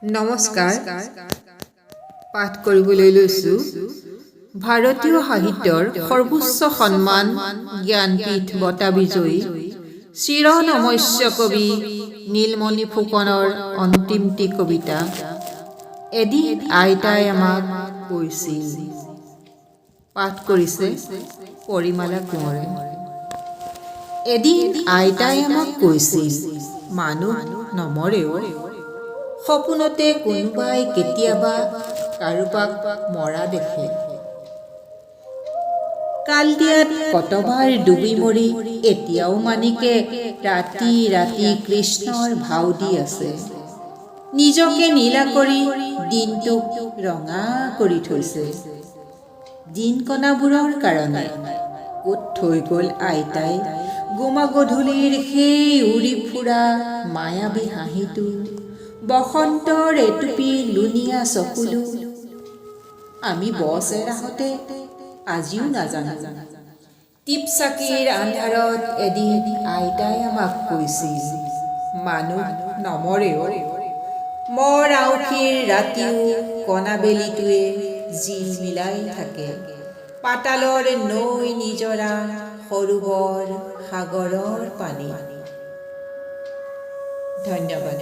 নমস্কাৰ। পাঠ কৰিবলৈ লৈছোঁ ভাৰতীয় সাহিত্যৰ সৰ্বোচ্চ সন্মান জ্ঞানপীঠ বঁটা বিজয়ী চিৰনমস্য কবি নীলমণি ফুকনৰ অন্তিমটি কবিতা এদিন আইতাই আমাক কৈছিল। পাঠ কৰিছে পৰিমালা কোঁৱৰে। এদিন আইতাই আমাক কৈছিল, মানুহ নমৰেও, সপোনতে কোনোবাই কেতিয়াবা কাৰোবাক মৰা দেখে। কালদিয়াত কতবাৰ ডুবি মৰি এতিয়াও মানিকে ৰাতি ৰাতি কৃষ্ণৰ ভাও দি আছে। নিজকে নীলা কৰি দিনটোক ৰঙা কৰি থৈছে। দিনকণাবোৰৰ কাৰণে ক'ত থৈ গ'ল আইতাই গোমা গধূলিৰ সেই উৰি ফুৰা মায়াবী হাঁহিটো, বসন্তৰ এটুপি লুণীয়া চকুলো। আমি বছেৰাহতে আজিও নাজানো। টিপচাকিৰ আন্ধাৰত এদিন আইতাই আমাক কৈছিল, মানুহ নমৰেও, মোৰ আউসীৰ ৰাতিও কণাবেলিটোৱে জিলমিলাই থাকে। পাতালৰ নৈ নিজৰা সৰোবৰ সাগৰৰ পানী। ধন্যবাদ।